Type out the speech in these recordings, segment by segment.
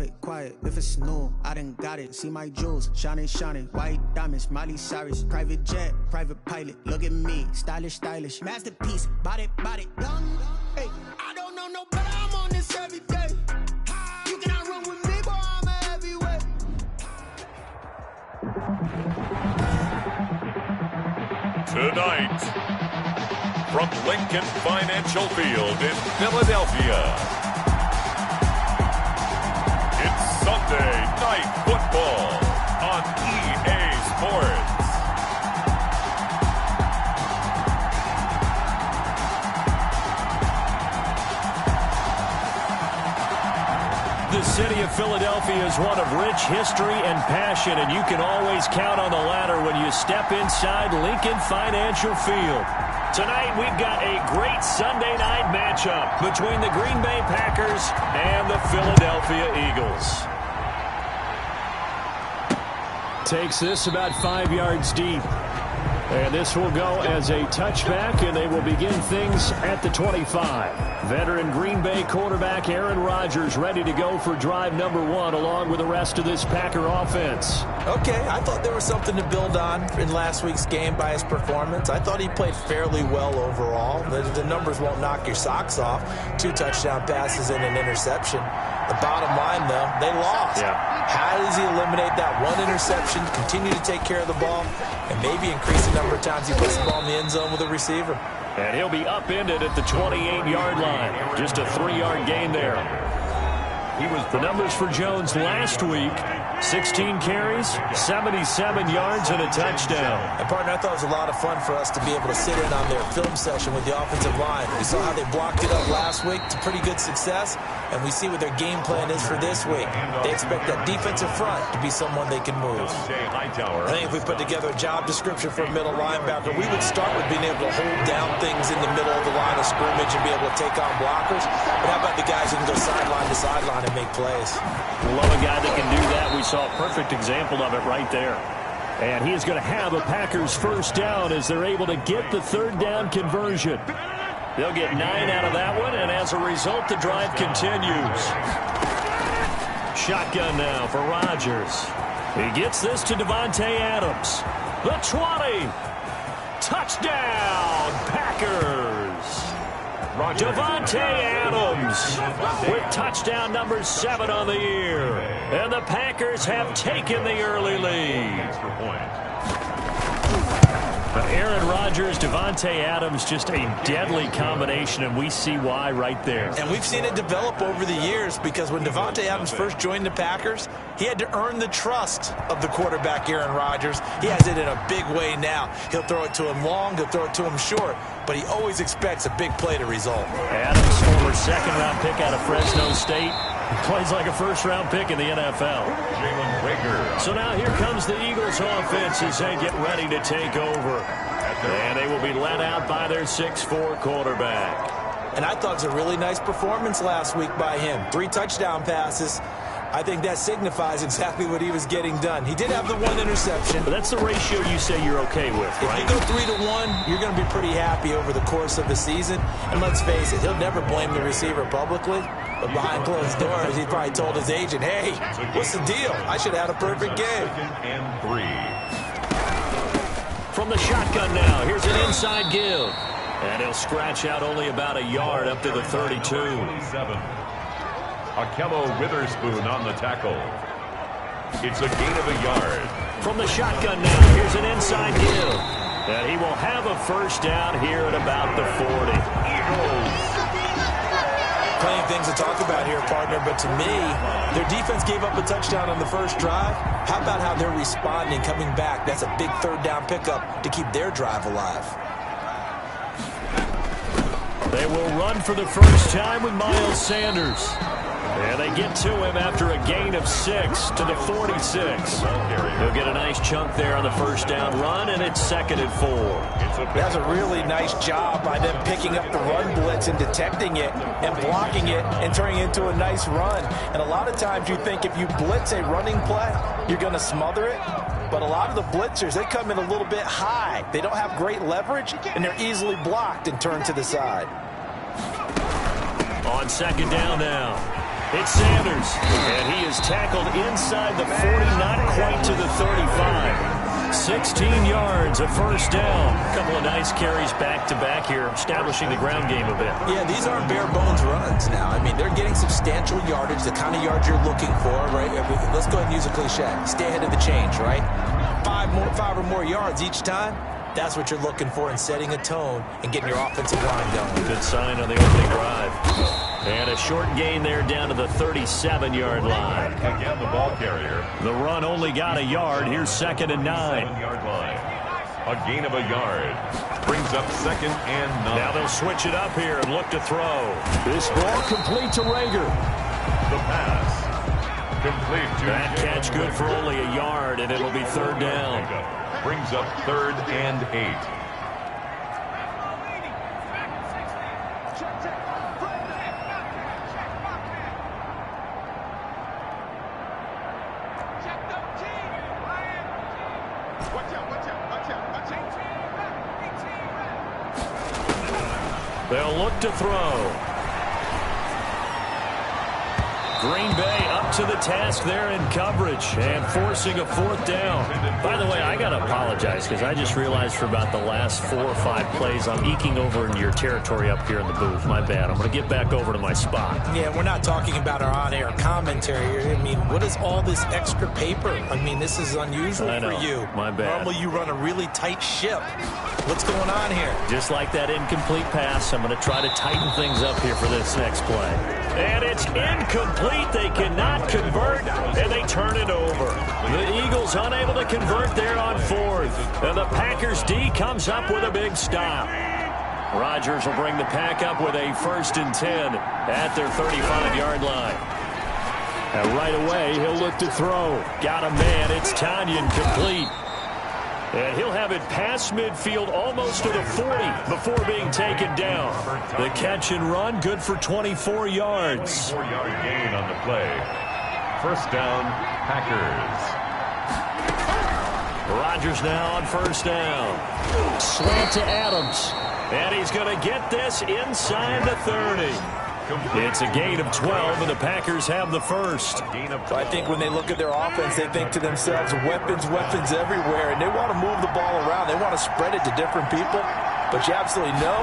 private, quiet, if it's new, I done got it. See my jewels, shining, shining, white diamonds, Miley Cyrus. Private jet, private pilot, look at me, stylish, stylish. Masterpiece, body, young. Hey, I don't know no better, I'm on this every day. You cannot run with me, boy, I'm a heavyweight. Tonight, from Lincoln Financial Field in Philadelphia, it's Sunday Night Football on EA Sports. The city of Philadelphia is one of rich history and passion, and you can always count on the latter when you step inside Lincoln Financial Field. Tonight, we've got a great Sunday night matchup between the Green Bay Packers and the Philadelphia Eagles. Takes this about 5 yards deep. And this will go as a touchback, and they will begin things at the 25. Veteran Green Bay quarterback Aaron Rodgers ready to go for drive number 1 along with the rest of this Packer offense. Okay, I thought there was something to build on in last week's game by his performance. I thought he played fairly well overall. The numbers won't knock your socks off. 2 touchdown passes and an interception. The bottom line, though, they lost. Yeah. How does he eliminate that 1 interception, continue to take care of the ball, and maybe increase the number of times he puts the ball in the end zone with a receiver? And he'll be upended at the 28-yard line. Just a 3-yard gain there. The numbers for Jones last week, 16 carries, 77 yards, and a touchdown. And, partner, I thought it was a lot of fun for us to be able to sit in on their film session with the offensive line. We saw how they blocked it up last week to pretty good success, and we see what their game plan is for this week. They expect that defensive front to be someone they can move. I think if we put together a job description for a middle linebacker, we would start with being able to hold down things in the middle of the line of scrimmage and be able to take on blockers. But how about the guys who can go sideline to sideline and make plays? Love a guy that can do that. We saw a perfect example of it right there. And he is going to have a Packers first down as they're able to get the 3rd down conversion. They'll get 9 out of that one, and as a result, the drive continues. Shotgun now for Rodgers. He gets this to Davante Adams. The 20. Touchdown, Packers. Davante Adams with touchdown number 7 on the year. And the Packers have taken the early lead. Aaron Rodgers, Davante Adams, just a deadly combination, and we see why right there. And we've seen it develop over the years because when Davante Adams first joined the Packers, he had to earn the trust of the quarterback, Aaron Rodgers. He has it in a big way now. He'll throw it to him long, he'll throw it to him short, but he always expects a big play to result. Adams, former 2nd-round pick out of Fresno State. He plays like a 1st-round pick in the NFL. So now here comes the Eagles offense as they get ready to take over. And they will be led out by their 6'4" quarterback. And I thought it was a really nice performance last week by him. 3 touchdown passes. I think that signifies exactly what he was getting done. He did have the 1 interception. But that's the ratio you say you're okay with, right? If you go 3-1, you're going to be pretty happy over the course of the season. And let's face it, he'll never blame the receiver publicly. But behind closed doors, he probably told his agent, hey, what's the deal? I should have had a perfect game. 2nd and 3. From the shotgun now, here's an inside give. And he'll scratch out only about a yard up to the 32. 27. Akello Witherspoon on the tackle. It's a gain of a yard. From the shotgun now, here's an inside give. And he will have a first down here at about the 40. Eagles. Plenty of things to talk about here, partner, but to me, their defense gave up a touchdown on the first drive. How about how they're responding, coming back? That's a big 3rd down pickup to keep their drive alive. They will run for the first time with Miles Sanders. And they get to him after a gain of 6 to the 46. He'll get a nice chunk there on the first down run, and it's 2nd and 4. That's a really nice job by them picking up the run blitz and detecting it and blocking it and turning it into a nice run. And a lot of times you think if you blitz a running play, you're going to smother it. But a lot of the blitzers, they come in a little bit high. They don't have great leverage, and they're easily blocked and turned to the side. On 2nd down now. It's Sanders, and he is tackled inside the 40, not quite to the 35. 16 yards, a first down. A couple of nice carries back-to-back here, establishing the ground game a bit. Yeah, these aren't bare-bones runs now. I mean, they're getting substantial yardage, the kind of yards you're looking for, right? Let's go ahead and use a cliche. Stay ahead of the change, right? Five or more yards each time. That's what you're looking for in setting a tone and getting your offensive line going. Good sign on the opening drive. And a short gain there down to the 37-yard line. Again, the ball carrier. The run only got a yard. Here's 2nd and 9. 7-yard line. A gain of a yard. Brings up 2nd and 9. Now they'll switch it up here and look to throw. This ball complete to Rager. The pass. Complete to That catch good for only a yard, and it'll be 3rd down. Brings up 3rd and 8. They'll look to throw. Green Bay up to the task there in coverage and forcing a 4th down. By the way, I got to apologize because I just realized for about the last 4 or 5 plays I'm eking over into your territory up here in the booth. My bad. I'm going to get back over to my spot. Yeah, we're not talking about our on-air commentary. I mean, what is all this extra paper? I mean, this is unusual for you. My bad. Normally you run a really tight ship. What's going on here? Just like that incomplete pass, I'm going to try to tighten things up here for this next play. And it's incomplete. They cannot convert, and they turn it over. The Eagles unable to convert there on 4th. And the Packers D comes up with a big stop. Rodgers will bring the Pack up with a 1st and 10 at their 35-yard line. And right away, he'll look to throw. Got a man. It's Tanyan, complete. And he'll have it past midfield almost to the 40 before being taken down. The catch and run good for 24 yards. 4-yard gain on the play. 1st down, Packers. Rodgers now on 1st down. Slant to Adams. And he's going to get this inside the 30. It's a gain of 12, and the Packers have the first. So I think when they look at their offense, they think to themselves, weapons everywhere, and they want to move the ball around. They want to spread it to different people. But you absolutely know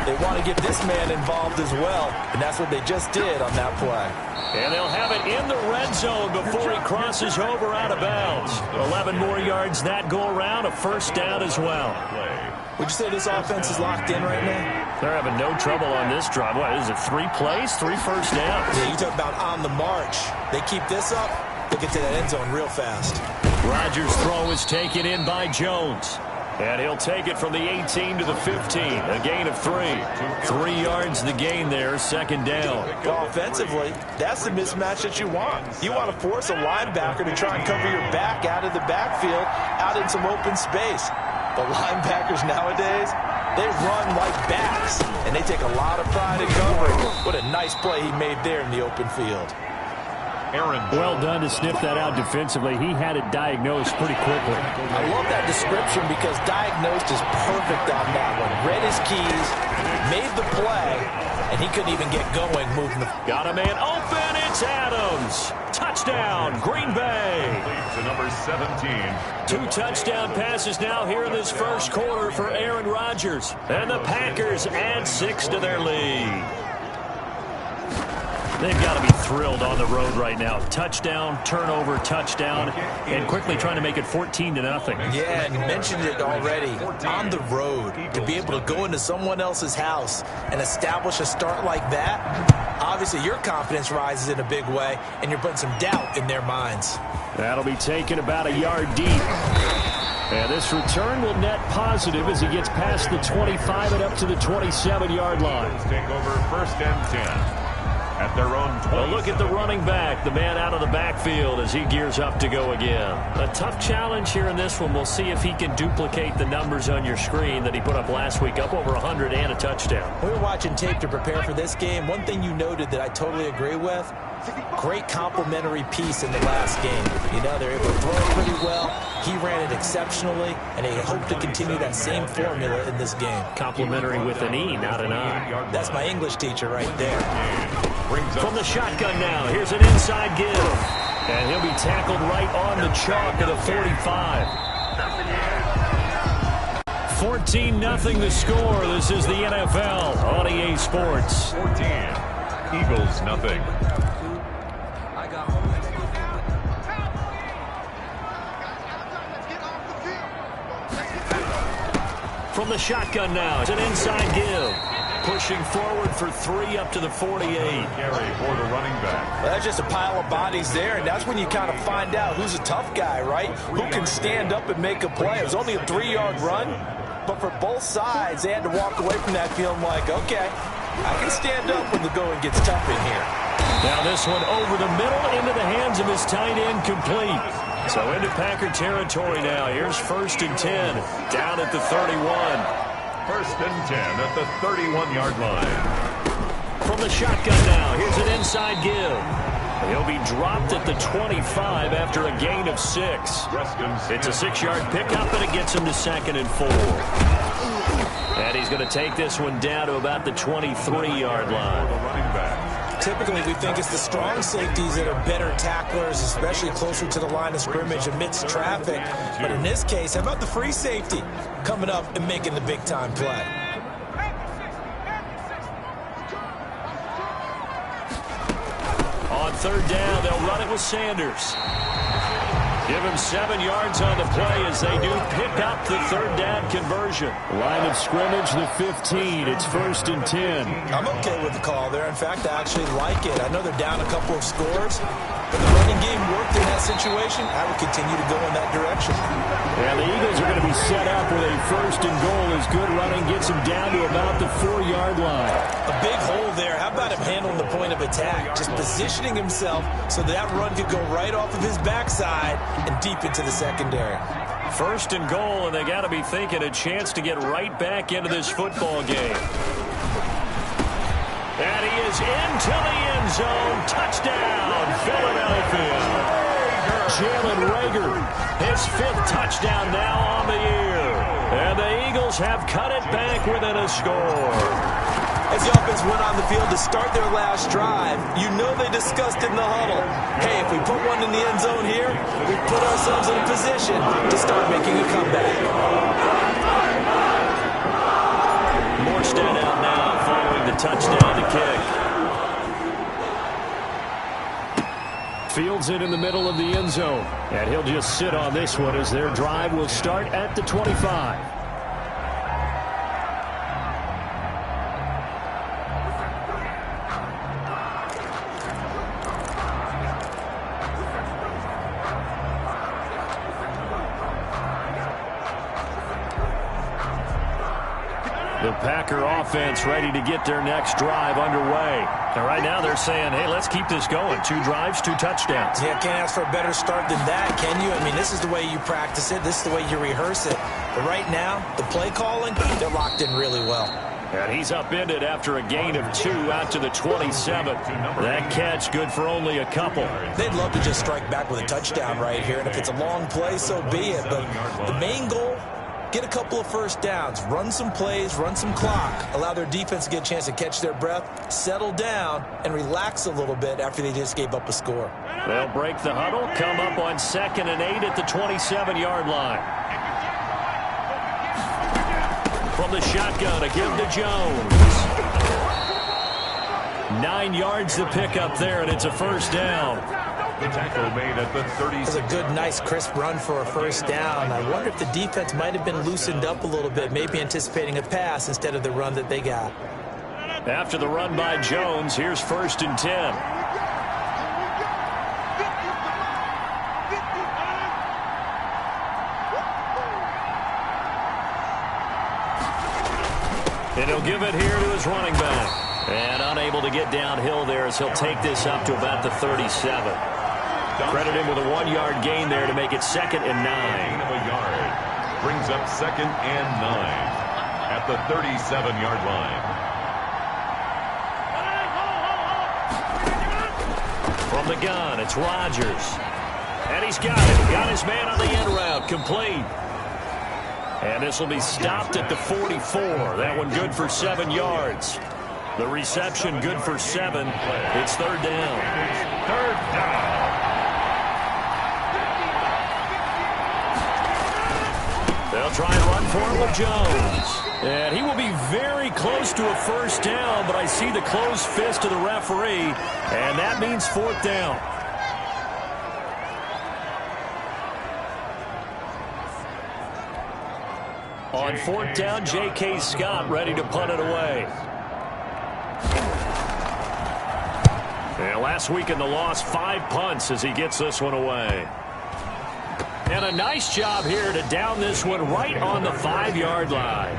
they want to get this man involved as well, and that's what they just did on that play. And they'll have it in the red zone before he crosses over out of bounds. 11 more yards that go around, a 1st down as well. Would you say this offense is locked in right now? They're having no trouble on this drive. What is it, 3 plays, 3 first downs? Yeah, you talk about on the march. They keep this up, they'll get to that end zone real fast. Rodgers' throw is taken in by Jones. And he'll take it from the 18 to the 15. A gain of 3. 3 yards the gain there, 2nd down. Well, offensively, that's the mismatch that you want. You want to force a linebacker to try and cover your back out of the backfield, out in some open space. The linebackers nowadays, they run like backs, and they take a lot of pride in covering. What a nice play he made there in the open field. Well done to sniff that out defensively. He had it diagnosed pretty quickly. I love that description because diagnosed is perfect on that one. Read his keys, made the play, and he couldn't even get going moving the... Got a man open. It's Adams. Touchdown, Green Bay. To number 17. 2 touchdown passes now here in this first quarter for Aaron Rodgers. And the Packers add 6 to their lead. They've got to be thrilled on the road right now. Touchdown, turnover, touchdown, and quickly trying to make it 14-0. Yeah, and you mentioned it already. On the road, to be able to go into someone else's house and establish a start like that, obviously your confidence rises in a big way, and you're putting some doubt in their minds. That'll be taken about a yard deep. And this return will net positive as he gets past the 25 and up to the 27-yard line. Take over 1st and 10. At their own 20. Well, look at the running back, the man out of the backfield as he gears up to go again. A tough challenge here in this one. We'll see if he can duplicate the numbers on your screen that he put up last week, up over 100 and a touchdown. We were watching tape to prepare for this game. One thing you noted that I totally agree with, great complimentary piece in the last game. You know, they're able to throw it pretty well. He ran it exceptionally, and they hope to continue that same formula in this game. Complimentary with an E, not an I. That's my English teacher right there. From the shotgun now, here's an inside give. And he'll be tackled right on the chalk at the 45. 14-0 the score. This is the NFL on EA Sports. 14. Eagles, nothing. From the shotgun now, it's an inside give. Pushing forward for 3 up to the 48. Carry for the running back. Well, that's just a pile of bodies there, and that's when you kind of find out who's a tough guy, right? Who can stand up and make a play. It was only a 3-yard run, but for both sides, they had to walk away from that feeling like, okay, I can stand up when the going gets tough in here. Now this one over the middle into the hands of his tight end, complete. So into Packer territory now. Here's 1st and 10 down at the 31. 1st and 10 at the 31-yard line. From the shotgun now, here's an inside give. He'll be dropped at the 25 after a gain of 6. It's a 6-yard pickup, and it gets him to 2nd and 4. And he's going to take this one down to about the 23-yard line. Typically, we think it's the strong safeties that are better tacklers, especially closer to the line of scrimmage amidst traffic. But in this case, how about the free safety coming up and making the big-time play? On 3rd down, they'll run it with Sanders. Give him 7 yards on the play as they do pick up the 3rd down conversion. Line of scrimmage, the 15. It's 1st and 10. I'm okay with the call there. In fact, I actually like it. I know they're down a couple of scores, but the running game worked in that situation. I would continue to go in that direction. Yeah, the Eagles are going to be set up with a 1st and goal as good running gets him down to about the 4-yard line. A big hole there. How about him handling the point of attack? Just positioning himself so that run could go right off of his backside and deep into the secondary. 1st and goal, and they got to be thinking a chance to get right back into this football game. And he is into the end zone. Touchdown, Philadelphia. Jalen Reagor, his 5th touchdown now on the year. And the Eagles have cut it back within a score. As the offense went on the field to start their last drive, you know they discussed in the huddle, hey, if we put one in the end zone here, we put ourselves in a position to start making a comeback. Morstead out now following the touchdown to kick. Fields it in the middle of the end zone, and he'll just sit on this one as their drive will start at the 25. The Packer offense ready to get their next drive underway. And right now they're saying, hey, let's keep this going. 2 drives, 2 touchdowns. Yeah, can't ask for a better start than that, can you? I mean, this is the way you practice it. This is the way you rehearse it. But right now, the play calling, they're locked in really well. And he's upended after a gain of 2 out to the 27. That catch good for only a couple. They'd love to just strike back with a touchdown right here. And if it's a long play, so be it. But the main goal, get a couple of 1st downs, run some plays, run some clock, allow their defense to get a chance to catch their breath, settle down, and relax a little bit after they just gave up a score. They'll break the huddle, come up on 2nd and 8 at the 27-yard line. From the shotgun, a give to Jones. 9 yards to pick up there, and it's a 1st down. The tackle made at the 36. It's a good, nice, crisp run for a 1st down. I wonder if the defense might have been loosened up a little bit, maybe anticipating a pass instead of the run that they got. After the run by Jones, here's 1st and 10. And he'll give it here to his running back. And unable to get downhill there as he'll take this up to about the 37. Credit him with a 1-yard gain there to make it 2nd and 9. Gain of a yard. Brings up 2nd and 9 at the 37-yard line. From the gun, it's Rodgers. And he's got it. Got his man on the end route. Complete. And this will be stopped at the 44. That one good for 7 yards. The reception good for 7. It's third down. Third down. They'll try and run for it with Jones. And he will be very close to a first down, but I see the closed fist of the referee, and that means fourth down. On fourth down, J.K. Scott ready to punt it away. And last week in the loss, 5 punts as he gets this one away. And a nice job here to down this one right on the 5-yard line.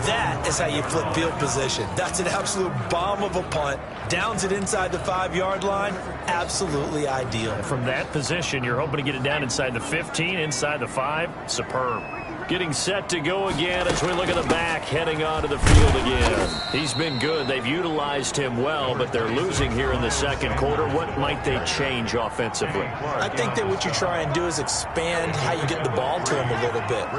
That is how you flip field position. That's an absolute bomb of a punt. Downs it inside the 5-yard line. Absolutely ideal. From that position, you're hoping to get it down inside the 15, inside the 5. Superb. Getting set to go again as we look at the back, heading onto the field again. He's been good. They've utilized him well, but they're losing here in the second quarter. What might they change offensively? I think that what you try and do is expand how you get the ball to him a little bit.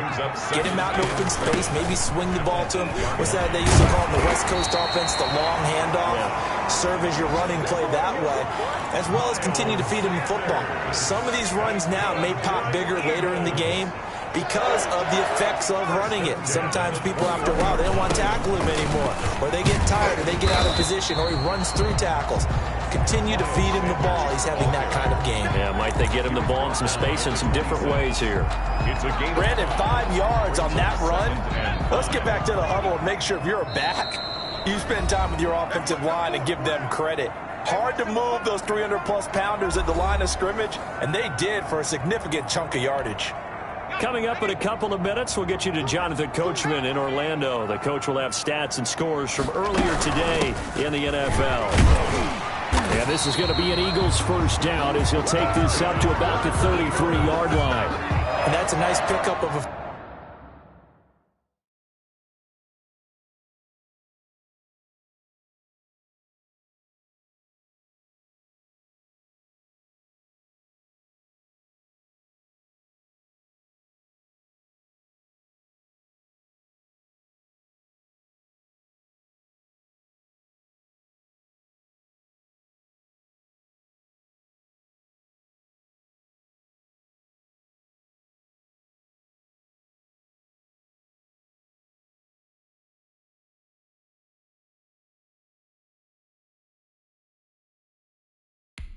Get him out in open space, maybe swing the ball to him. What's that they used to call in the West Coast offense, the long handoff? Serve as your running play that way, as well as continue to feed him football. Some of these runs now may pop bigger later in the game because of the effects of running it. Sometimes people, after a while, they don't want to tackle him anymore, or they get tired, or they get out of position, or he runs through tackles. Continue to feed him the ball. He's having that kind of game. Yeah, might they get him the ball in some space in some different ways here. Brandon, 5 yards on that run. Let's get back to the huddle and make sure if you're a back, you spend time with your offensive line and give them credit. Hard to move those 300-plus pounders at the line of scrimmage, and they did for a significant chunk of yardage. Coming up in a couple of minutes, we'll get you to Jonathan Coachman in Orlando. The coach will have stats and scores from earlier today in the NFL. And this is going to be an Eagles first down as he'll take this up to about the 33-yard line. And that's a nice pickup of a...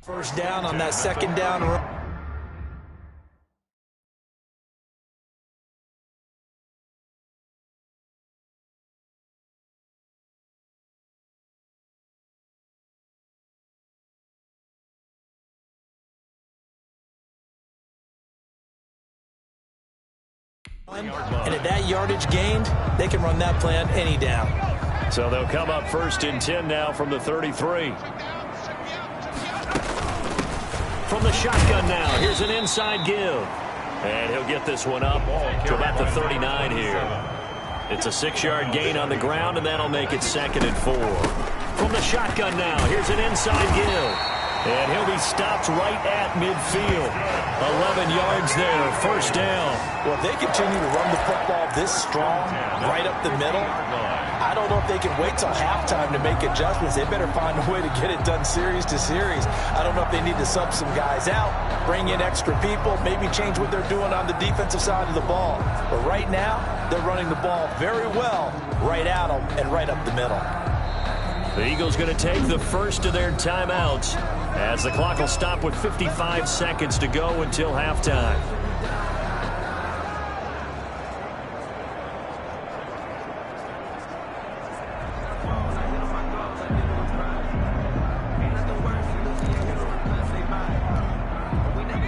First down on that second down run. And at that yardage gained, they can run that plan any down. So they'll come up first and 10 now from the 33. From the shotgun now, here's an inside give. And he'll get this one up to about the 39 here. It's a 6-yard gain on the ground, and that'll make it 2nd and 4. From the shotgun now, here's an inside give. And he'll be stopped right at midfield. 11 yards there, first down. Well, if they continue to run the football this strong, right up the middle, I don't know if they can wait till halftime to make adjustments. They better find a way to get it done series to series. I don't know if they need to sub some guys out, bring in extra people, maybe change what they're doing on the defensive side of the ball. But right now, they're running the ball very well right at them and right up the middle. The Eagles going to take the first of their timeouts as the clock will stop with 55 seconds to go until halftime.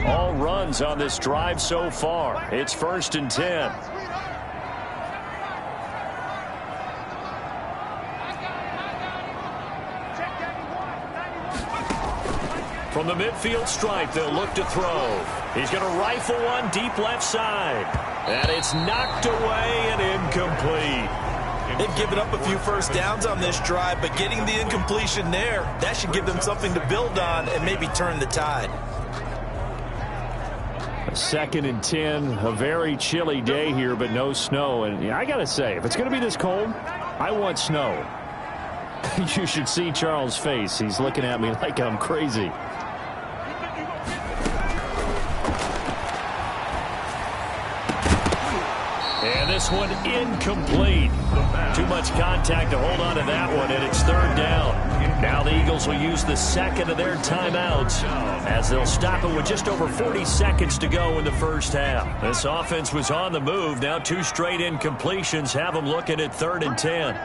All runs on this drive so far. It's 1st and 10. From the midfield stripe, they'll look to throw. He's going to rifle one deep left side. And it's knocked away and incomplete. They've given up a few first downs on this drive, but getting the incompletion there, that should give them something to build on and maybe turn the tide. 2nd and 10, a very chilly day here, but no snow. And I got to say, if it's going to be this cold, I want snow. You should see Charles' face. He's looking at me like I'm crazy. And this one incomplete. Too much contact to hold on to that one, and it's third down. Now the Eagles will use the second of their timeouts as they'll stop it with just over 40 seconds to go in the first half. This offense was on the move. Now 2 straight incompletions have them looking at 3rd and 10.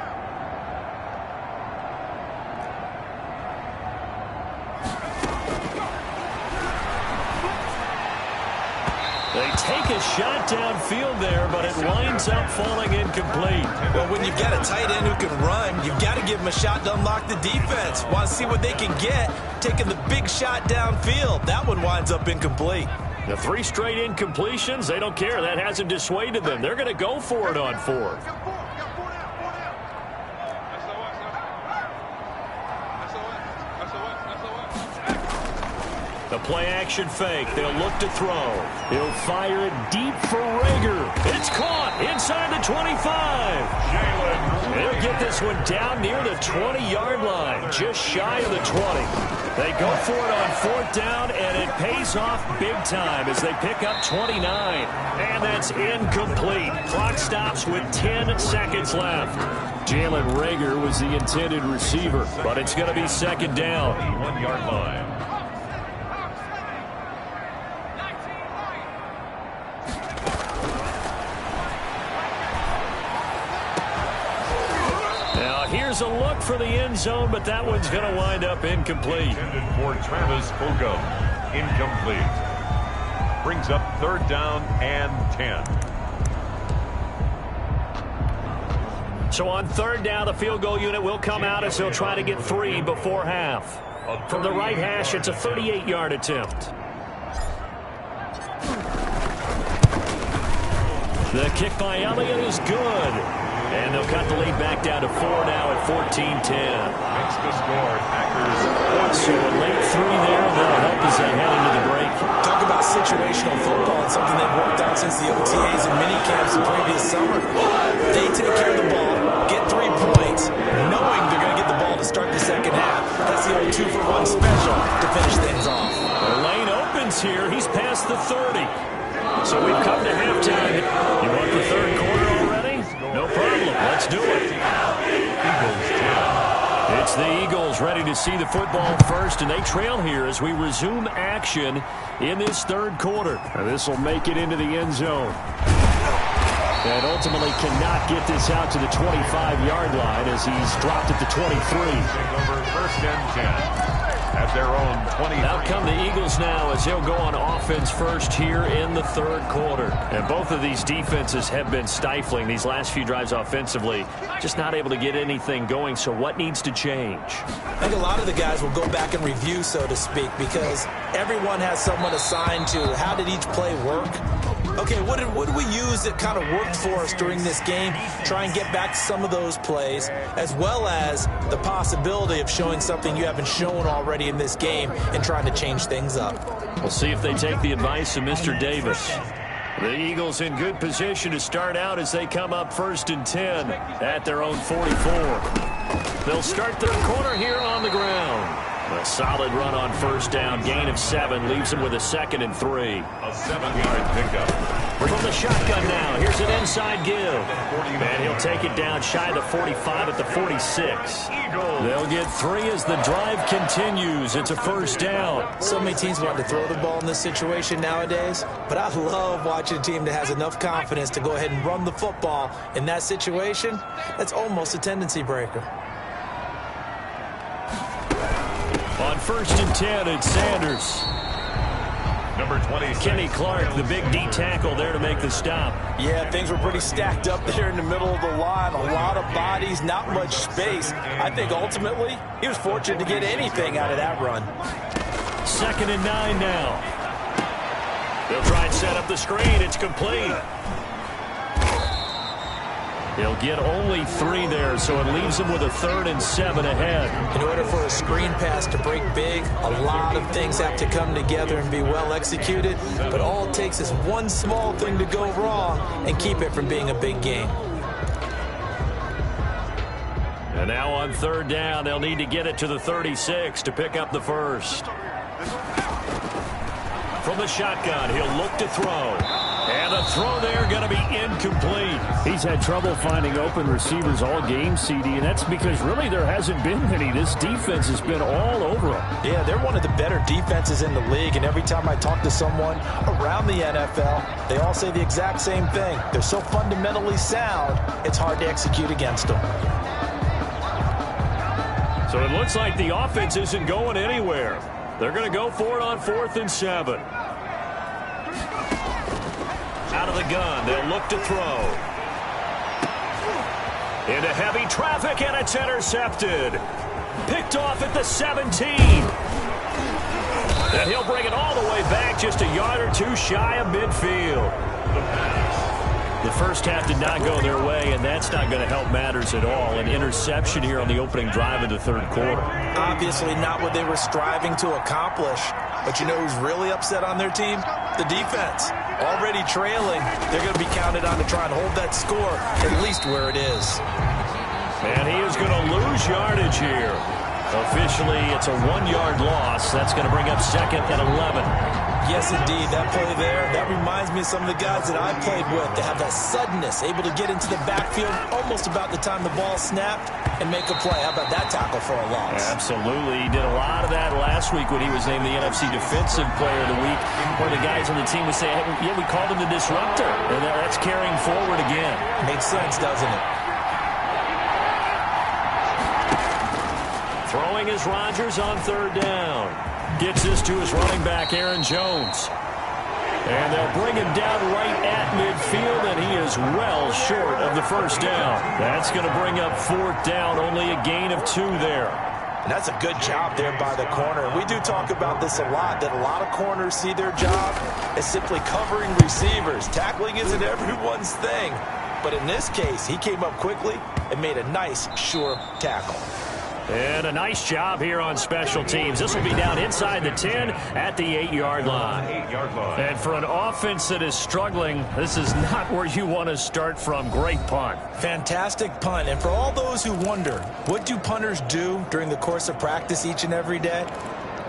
They take a shot downfield there, but it winds up falling incomplete. Well, when you've got a tight end who can run, you've got to give him a shot to unlock the defense. Want to see what they can get, taking the big shot downfield. That one winds up incomplete. The 3 straight incompletions, they don't care. That hasn't dissuaded them. They're going to go for it on 4th. The play-action fake. They'll look to throw. He'll fire it deep for Rager. It's caught inside the 25. They'll get this one down near the 20-yard line, just shy of the 20. They go for it on 4th down, and it pays off big time as they pick up 29. And that's incomplete. Clock stops with 10 seconds left. Jalen Rager was the intended receiver, but it's going to be 2nd down. 1-yard line. Here's a look for the end zone, but that one's going to wind up incomplete. Intended for Travis Fulgham. Incomplete. Brings up 3rd down and 10. So on 3rd down, the field goal unit will come out as they'll try to get 3 before half. From the right hash, it's a 38-yard attempt. The kick by Elliott is good. And they'll cut the lead back down to 4 now at 14-10. Makes the score. Packers. So a late 3 there. That'll help as they head into the break. Talk about situational football and something they've worked out since the OTAs and mini camps the previous summer. They take care of the ball, get 3 points, knowing they're going to get the ball to start the second half. That's the old 2-for-1 special to finish things off. The lane opens here. He's past the 30. So we've come to halftime. You want the 3rd quarter already? No problem. Let's do it. It's the Eagles ready to see the football first, and they trail here as we resume action in this 3rd quarter. And this will make it into the end zone. And ultimately cannot get this out to the 25-yard line as he's dropped at the 23. Over 1st and 10. At their own 20. Out come the Eagles now as they'll go on offense first here in the 3rd quarter. And both of these defenses have been stifling these last few drives offensively. Just not able to get anything going, so what needs to change? I think a lot of the guys will go back and review, so to speak, because everyone has someone assigned to how did each play work. Okay, what did we use that kind of worked for us during this game? Try and get back to some of those plays, as well as the possibility of showing something you haven't shown already in this game and trying to change things up. We'll see if they take the advice of Mr. Davis. The Eagles in good position to start out as they come up 1st and 10 at their own 44. They'll start their corner here on the ground. A solid run on 1st down. Gain of 7 leaves them with a 2nd and 3. A 7-yard pickup. From the shotgun now. Here's an inside give. And he'll take it down shy of the 45 at the 46. They'll get 3 as the drive continues. It's a 1st down. So many teams want to throw the ball in this situation nowadays, but I love watching a team that has enough confidence to go ahead and run the football in that situation. That's almost a tendency breaker. On 1st and 10, it's Sanders. Number 20, Kenny Clark, the big D tackle there to make the stop. Yeah, things were pretty stacked up there in the middle of the line. A lot of bodies, not much space. I think ultimately he was fortunate to get anything out of that run. 2nd and 9 now. They'll try and set up the screen. It's complete. He'll get only 3 there, so it leaves him with a 3rd and 7 ahead. In order for a screen pass to break big, a lot of things have to come together and be well executed, but all it takes is one small thing to go wrong and keep it from being a big game. And now on third down, they'll need to get it to the 36 to pick up the first. From the shotgun, he'll look to throw. And a throw there going to be incomplete. He's had trouble finding open receivers all game, CD, and that's because really there hasn't been many. This defense has been all over him. Yeah, they're one of the better defenses in the league, and every time I talk to someone around the NFL, they all say the exact same thing. They're so fundamentally sound, it's hard to execute against them. So it looks like the offense isn't going anywhere. They're going to go for it on 4th and 7. Out of the gun, they'll look to throw. Into heavy traffic, and it's intercepted. Picked off at the 17. And he'll bring it all the way back just a yard or two shy of midfield. The first half did not go their way, and that's not going to help matters at all. An interception here on the opening drive of the third quarter. Obviously not what they were striving to accomplish. But you know who's really upset on their team? The defense. Already trailing, they're going to be counted on to try and hold that score at least where it is. And he is going to lose yardage here. Officially, it's a 1-yard loss. That's going to bring up 2nd and 11. Yes, indeed. That play there, that reminds me of some of the guys that I played with. They have that suddenness, able to get into the backfield almost about the time the ball snapped and make a play. How about that tackle for a loss? Absolutely. He did a lot of that last week when he was named the NFC Defensive Player of the Week. One of the guys on the team would say, hey, yeah, we called him the disruptor. And that's carrying forward again. Makes sense, doesn't it? Throwing is Rodgers on third down. Gets this to his running back, Aaron Jones. And they'll bring him down right at midfield, and he is well short of the first down. That's going to bring up 4th down, only a gain of 2 there. And that's a good job there by the corner. We do talk about this a lot, that a lot of corners see their job as simply covering receivers. Tackling isn't everyone's thing. But in this case, he came up quickly and made a nice, sure tackle. And a nice job here on special teams. This will be down inside the 10 at the 8-yard line. And for an offense that is struggling, this is not where you want to start from. Great punt. Fantastic punt. And for all those who wonder, what do punters do during the course of practice each and every day?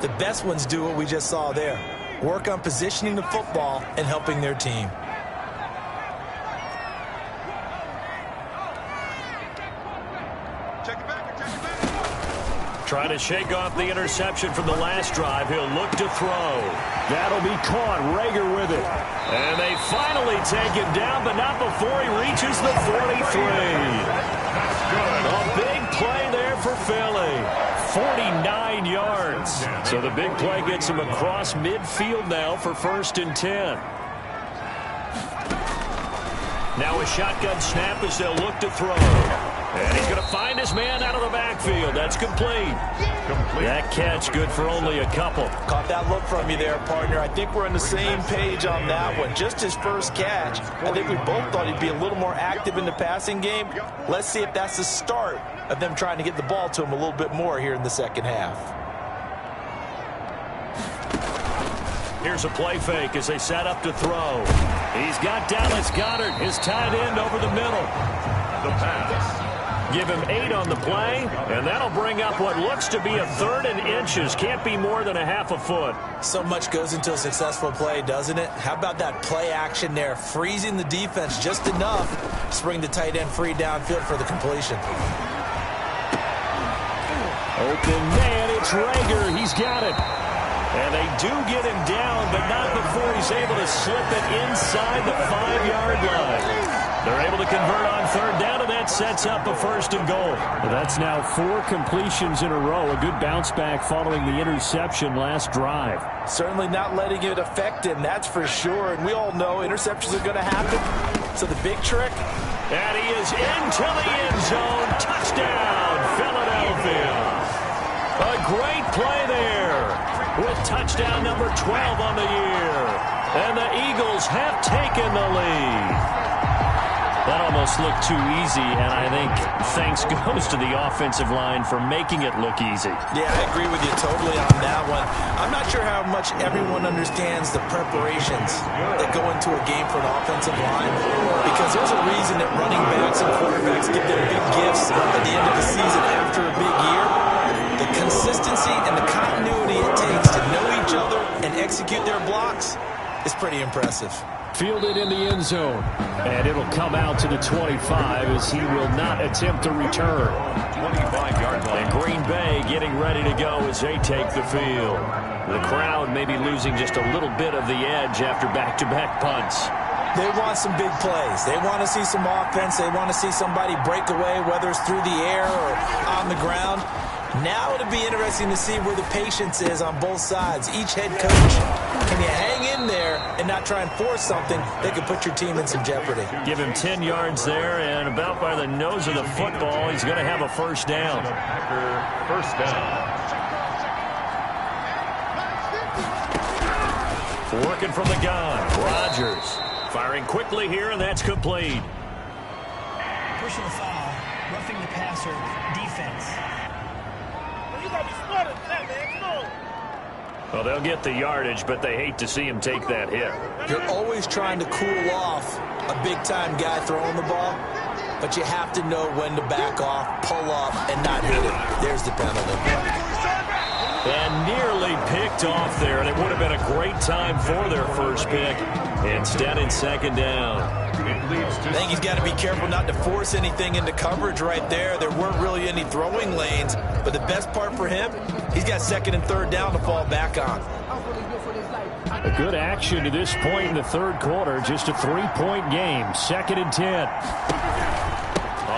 The best ones do what we just saw there. Work on positioning the football and helping their team. Trying to shake off the interception from the last drive. He'll look to throw. That'll be caught. Rager with it. And they finally take him down, but not before he reaches the 43. A big play there for Philly. 49 yards. So the big play gets him across midfield now for 1st and 10. Now a shotgun snap as they'll look to throw. And he's going to find his man out of the backfield. That's complete. That catch good for only a couple. Caught that look from you there, partner. I think we're on the same page on that one. Just his first catch. I think we both thought he'd be a little more active in the passing game. Let's see if that's the start of them trying to get the ball to him a little bit more here in the second half. Here's a play fake as they set up to throw. He's got Dallas Goedert, his tight end, over the middle. The pass. Give him 8 on the play, and that'll bring up what looks to be a 3rd and inches. Can't be more than a half a foot. So much goes into a successful play, doesn't it? How about that play action there, freezing the defense just enough to bring the tight end free downfield for the completion. Open man, it's Rager. He's got it. And they do get him down, but not before he's able to slip it inside the 5-yard line. They're able to convert on third down, and that sets up a 1st and goal. Well, that's now 4 completions in a row. A good bounce back following the interception last drive. Certainly not letting it affect him, that's for sure. And we all know interceptions are going to happen. So the big trick. And he is into the end zone. Touchdown, Philadelphia. A great play there with touchdown number 12 on the year. And the Eagles have taken the lead. That almost looked too easy, and I think thanks goes to the offensive line for making it look easy. Yeah, I agree with you totally on that one. I'm not sure how much everyone understands the preparations that go into a game for an offensive line, because there's a reason that running backs and quarterbacks get their big gifts at the end of the season after a big year. The consistency and the continuity it takes to know each other and execute their blocks is pretty impressive. Fielded in the end zone. And it'll come out to the 25 as he will not attempt to return. 25-yard line. And Green Bay getting ready to go as they take the field. The crowd may be losing just a little bit of the edge after back-to-back punts. They want some big plays. They want to see some offense. They want to see somebody break away, whether it's through the air or on the ground. Now it'll be interesting to see where the patience is on both sides. Each head coach, can you hang in there and not try and force something that could put your team in some jeopardy? Give him 10 yards there, and about by the nose of the football, he's going to have a first down. First down. Working from the gun, Rodgers. Firing quickly here, and that's complete. Personal foul, roughing the passer, defense. You gotta be smarter than that, man. Come on. Well, they'll get the yardage, but they hate to see him take that hit. You're always trying to cool off a big-time guy throwing the ball, but you have to know when to back off, pull up, and not hit it. There's the penalty. And nearly picked off there, and it would have been a great time for their first pick. Instead, in second down. I think he's got to be careful not to force anything into coverage right there. There weren't really any throwing lanes, but the best part for him, he's got second and third down to fall back on. A good action to this point in the third quarter. Just a 3-point game. 2nd and 10.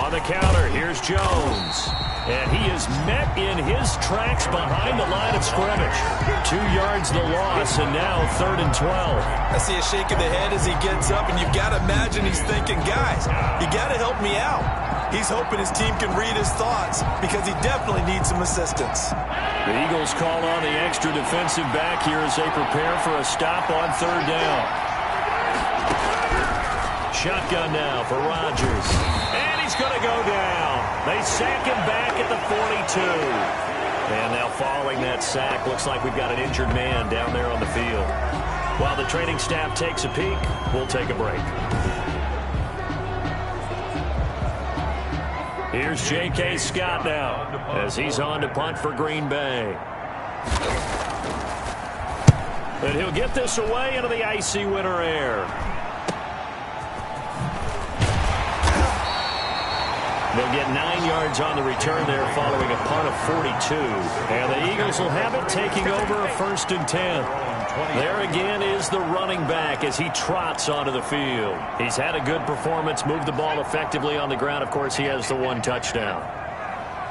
On the counter, here's Jones. And he is met in his tracks behind the line of scrimmage. 2 yards the loss, and now 3rd and 12. I see a shake of the head as he gets up, and you've got to imagine he's thinking, guys, you got to help me out. He's hoping his team can read his thoughts because he definitely needs some assistance. The Eagles call on the extra defensive back here as they prepare for a stop on 3rd down. Shotgun now for Rodgers. And he's going to go down. They sack him back at the 42. And now following that sack, looks like we've got an injured man down there on the field. While the training staff takes a peek, we'll take a break. Here's J.K. Scott now as he's on to punt for Green Bay. And he'll get this away into the icy winter air. They'll get 9 yards on the return there following a punt of 42. And the Eagles will have it taking over a 1st and 10. There again is the running back as he trots onto the field. He's had a good performance, moved the ball effectively on the ground. Of course, he has the 1 touchdown.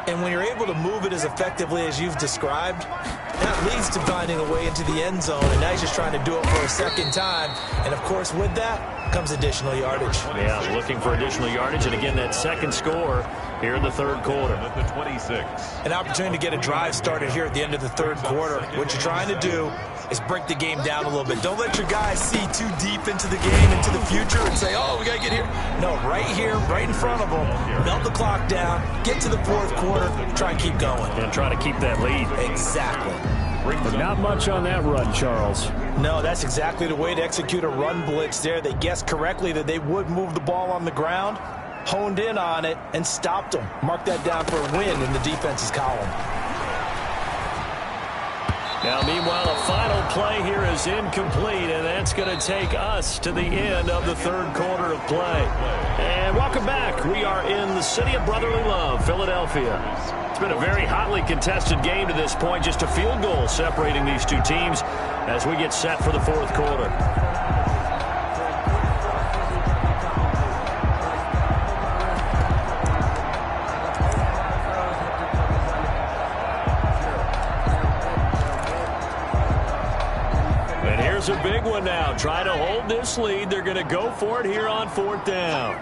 And when you're able to move it as effectively as you've described, that leads to finding a way into the end zone. And now he's just trying to do it for a second time. And, of course, with that comes additional yardage. Yeah, looking for additional yardage. And, again, that second score here in the third quarter. At the 26. An opportunity to get a drive started here at the end of the third quarter. What you're trying to do is break the game down a little bit. Don't let your guys see too deep into the game, into the future, and say, oh, we got to get here. No, right here, right in front of them, melt the clock down, get to the fourth quarter, try and keep going. And try to keep that lead. Exactly. But not much on that run, Charles. No, that's exactly the way to execute a run blitz there. They guessed correctly that they would move the ball on the ground, honed in on it, and stopped them. Mark that down for a win in the defense's column. Now, meanwhile, a final play here is incomplete, and that's going to take us to the end of the third quarter of play. And welcome back. We are in the city of brotherly love, Philadelphia. It's been a very hotly contested game to this point, just a field goal separating these two teams as we get set for the fourth quarter. A big one now. Try to hold this lead. They're going to go for it here on 4th down.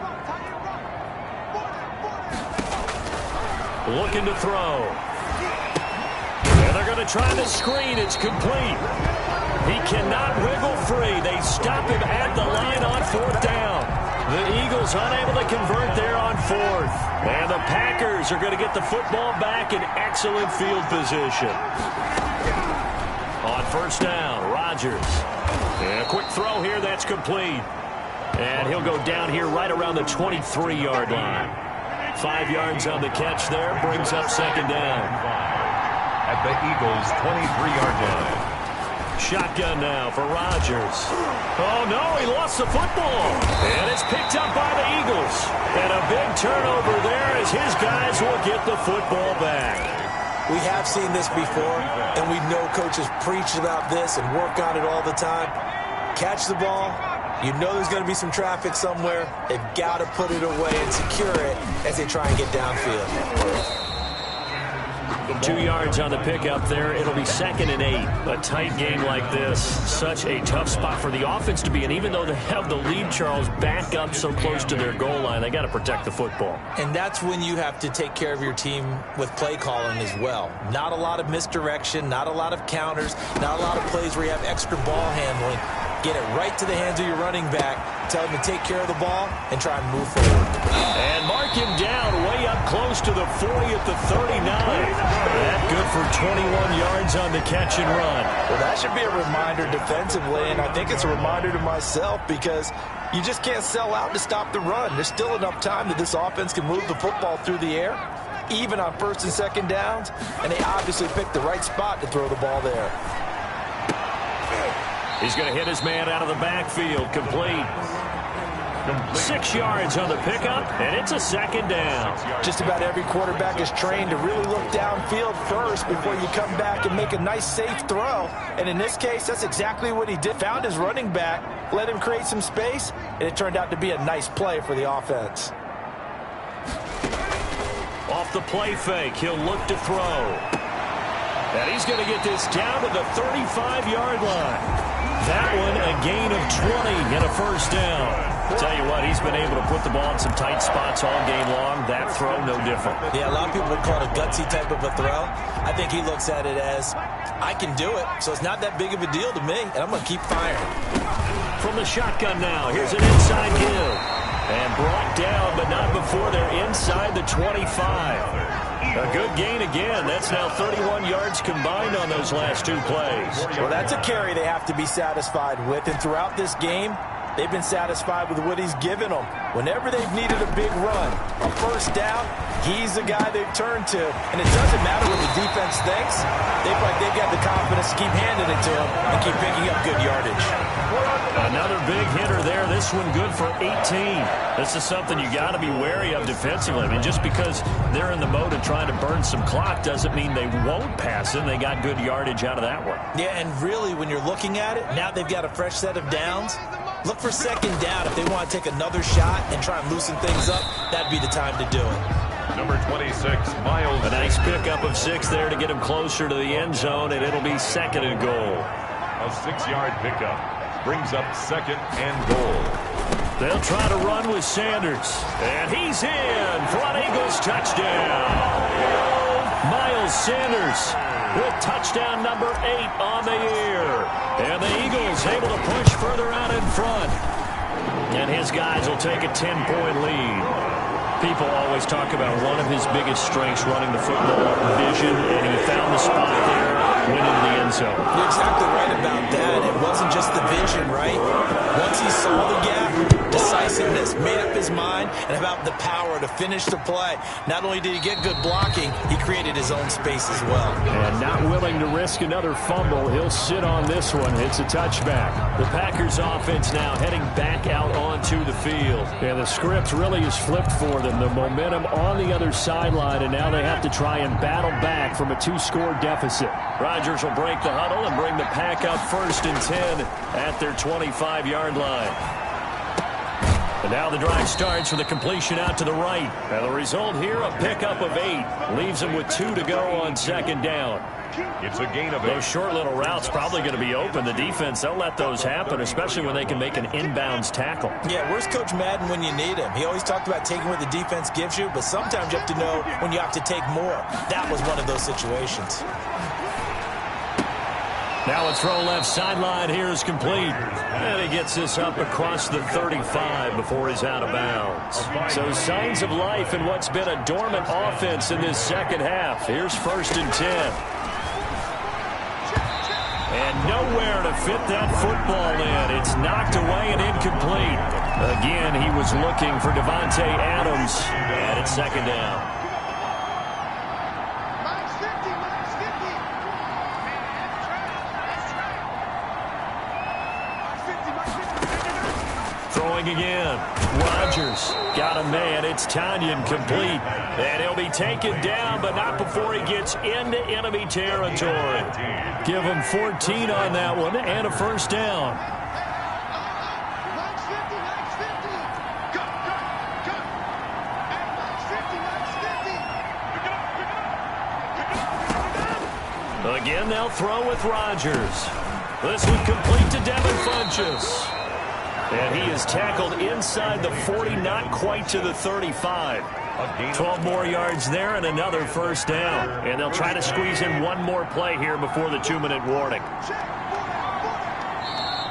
Looking to throw. And they're going to try the screen. It's complete. He cannot wiggle free. They stop him at the line on 4th down. The Eagles unable to convert there on fourth. And the Packers are going to get the football back in excellent field position. On first down, Rodgers. And a quick throw here, that's complete. And he'll go down here right around the 23-yard line. 5 yards on the catch there, brings up second down. At the Eagles' 23-yard line. Shotgun now for Rodgers. Oh, no, he lost the football. And it's picked up by the Eagles. And a big turnover there as his guys will get the football back. We have seen this before, and we know coaches preach about this and work on it all the time. Catch the ball. You know there's going to be some traffic somewhere. They've got to put it away and secure it as they try and get downfield. 2 yards on the pickup there. It'll be 2nd and 8. A tight game like this, such a tough spot for the offense to be in. Even though they have the lead, Charles, back up so close to their goal line, they got to protect the football. And that's when you have to take care of your team with play calling as well. Not a lot of misdirection, not a lot of counters, not a lot of plays where you have extra ball handling. Get it right to the hands of your running back. Tell him to take care of the ball and try and move forward. And mark him down way up close to the 40 at the 39. That good for 21 yards on the catch and run. Well, that should be a reminder defensively, and I think it's a reminder to myself because you just can't sell out to stop the run. There's still enough time that this offense can move the football through the air, even on 1st and 2nd downs, and they obviously picked the right spot to throw the ball there. He's going to hit his man out of the backfield. Complete. 6 yards on the pickup, and it's a 2nd down. Just about every quarterback is trained to really look downfield first before you come back and make a nice, safe throw. And in this case, that's exactly what he did. Found his running back, let him create some space, and it turned out to be a nice play for the offense. Off the play fake, he'll look to throw. And he's going to get this down to the 35-yard line. That one, a gain of 20 and a 1st down. Tell you what, he's been able to put the ball in some tight spots all game long. That throw, no different. Yeah, a lot of people would call it a gutsy type of a throw. I think he looks at it as, I can do it, so it's not that big of a deal to me, and I'm going to keep firing. From the shotgun now, here's an inside give. And brought down, but not before they're inside the 25. A good gain again. That's now 31 yards combined on those last 2 plays. Well, that's a carry they have to be satisfied with. And throughout this game, they've been satisfied with what he's given them. Whenever they've needed a big run, a 1st down, he's the guy they've turned to. And it doesn't matter what the defense thinks. They've got the confidence to keep handing it to him and keep picking up good yardage. Another big hitter there. This one good for 18. This is something you got to be wary of defensively. I mean, just because they're in the mode of trying to burn some clock doesn't mean they won't pass it. They got good yardage out of that one. Yeah, and really, when you're looking at it, now they've got a fresh set of downs. Look for 2nd down. If they want to take another shot and try and loosen things up, that'd be the time to do it. Number 26, Miles. A nice pickup of 6 there to get him closer to the end zone, and it'll be 2nd and goal. A 6-yard pickup brings up 2nd and goal. They'll try to run with Sanders. And he's in for an Eagles touchdown. Miles Sanders with touchdown number 8 on the year. And the Eagles able to push further out in front. And his guys will take a 10-point lead. People always talk about one of his biggest strengths running the football, vision, and he found the spot there, went into the end zone. You're exactly right about that. It wasn't just the vision, right? Once he saw the gap, decisiveness, made up his mind, and about the power to finish the play. Not only did he get good blocking, he created his own space as well. And not willing to risk another fumble, he'll sit on this one. It's a touchback. The Packers offense now heading back out onto the field. And the script really is flipped for them. The momentum on the other sideline, and now they have to try and battle back from a 2-score deficit. Rodgers will break the huddle and bring the Pack up 1st and 10 at their 25-yard line. And now the drive starts with a completion out to the right. And the result here, a pickup of 8. Leaves them with 2 to go on 2nd down. It's a gain of 8. Those short little routes probably going to be open. The defense, they'll let those happen, especially when they can make an inbounds tackle. Yeah, where's Coach Madden when you need him? He always talked about taking what the defense gives you, but sometimes you have to know when you have to take more. That was one of those situations. Now a throw left sideline here is complete. And he gets this up across the 35 before he's out of bounds. So signs of life in what's been a dormant offense in this second half. Here's 1st and 10. And nowhere to fit that football in. It's knocked away and incomplete. Again, he was looking for Devontae Adams. And it's 2nd down. Throwing again. Rodgers got a man. It's Tanyan complete. And he'll be taken down, but not before he gets into enemy territory. Give him 14 on that one and a 1st down. Again, they'll throw with Rodgers. This one complete to Devin Funchess. And he is tackled inside the 40, not quite to the 35. 12 more yards there and another 1st down. And they'll try to squeeze in one more play here before the 2-minute warning.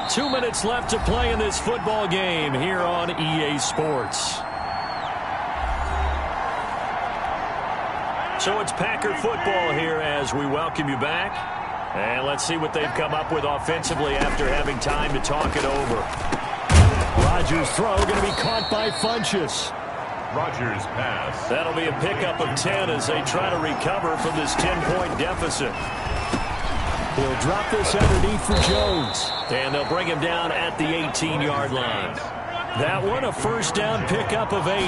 2 minutes left to play in this football game here on EA Sports. So it's Packer football here as we welcome you back. And let's see what they've come up with offensively after having time to talk it over. Rodgers' throw going to be caught by Funchess. Rodgers' pass. That'll be a pickup of 10 as they try to recover from this 10-point deficit. He'll drop this underneath for Jones. And they'll bring him down at the 18-yard line. That one, a 1st down pickup of 8.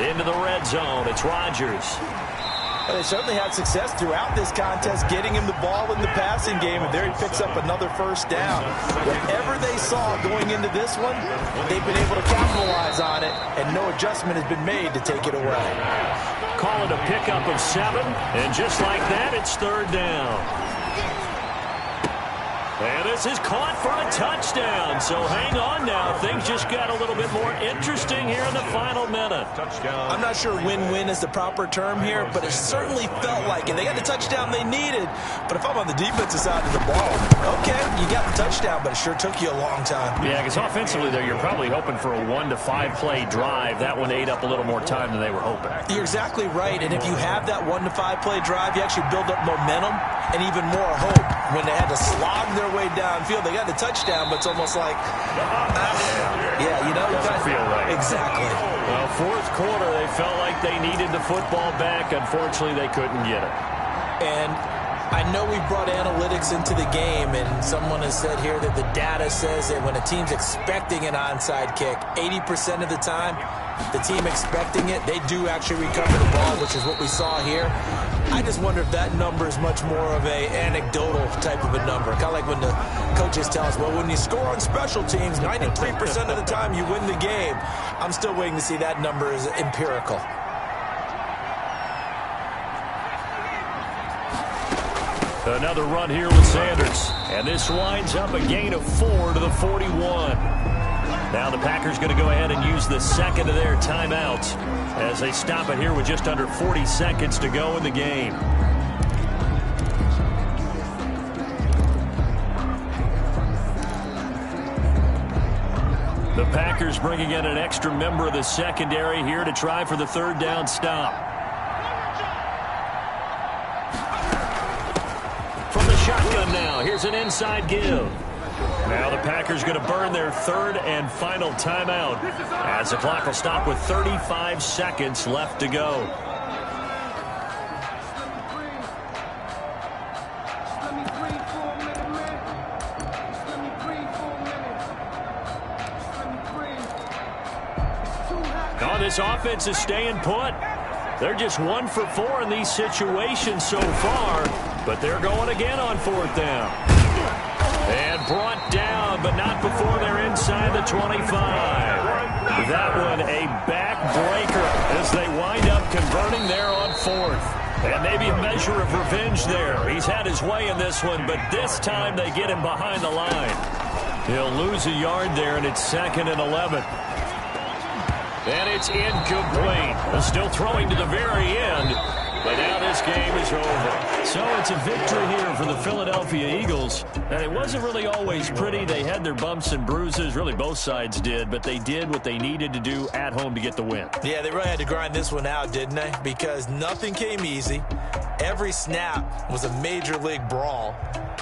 Into the red zone, it's Rodgers. Well, they certainly had success throughout this contest getting him the ball in the passing game, and there he picks up another 1st down. Whatever they saw going into this one, they've been able to capitalize on it, and no adjustment has been made to take it away. Call it a pickup of 7, and just like that, it's 3rd down. And this is caught for a touchdown. So hang on now. Things just got a little bit more interesting here in the final minute. Touchdown. I'm not sure win-win is the proper term here, but it certainly felt like it. They got the touchdown they needed. But if I'm on the defensive side of the ball, okay, you got the touchdown, but it sure took you a long time. Yeah, because offensively there, you're probably hoping for a 1 to 5 play drive. That one ate up a little more time than they were hoping. You're exactly right. And if you have that 1 to 5 play drive, you actually build up momentum and even more hope. When they had to slog their way downfield, they got the touchdown, but it's almost like, yeah, you know, doesn't feel right. Exactly. Well, 4th quarter, they felt like they needed the football back. Unfortunately, they couldn't get it. And I know we brought analytics into the game, and someone has said here that the data says that when a team's expecting an onside kick, 80% of the time, the team expecting it, they do actually recover the ball, which is what we saw here. I just wonder if that number is much more of a anecdotal type of a number. Kind of like when the coaches tell us, well, when you score on special teams, 93% of the time you win the game. I'm still waiting to see that number is empirical. Another run here with Sanders. And this winds up a gain of 4 to the 41. Now the Packers going to go ahead and use the 2nd of their timeouts as they stop it here with just under 40 seconds to go in the game. The Packers bringing in an extra member of the secondary here to try for the 3rd down stop. From the shotgun now, here's an inside give. Now the Packers going to burn their 3rd and final timeout as the clock will stop with 35 seconds left to go. Oh, this offense is staying put. They're just 1 for 4 in these situations so far, but they're going again on 4th down. And brought down, but not before they're inside the 25. That one a backbreaker as they wind up converting there on 4th. And maybe a measure of revenge there. He's had his way in this one, but this time they get him behind the line. He'll lose a yard there, and it's 2nd and 11. And it's incomplete. Still throwing to the very end. But now this game is over. So it's a victory here for the Philadelphia Eagles. And it wasn't really always pretty. They had their bumps and bruises. Really, both sides did. But they did what they needed to do at home to get the win. Yeah, they really had to grind this one out, didn't they? Because nothing came easy. Every snap was a major league brawl.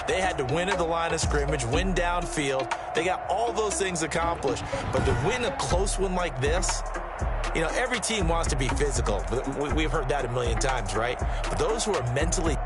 They had to win at the line of scrimmage, win downfield. They got all those things accomplished. But to win a close one like this, you know, every team wants to be physical. We've heard that a million times, right? But those who are mentally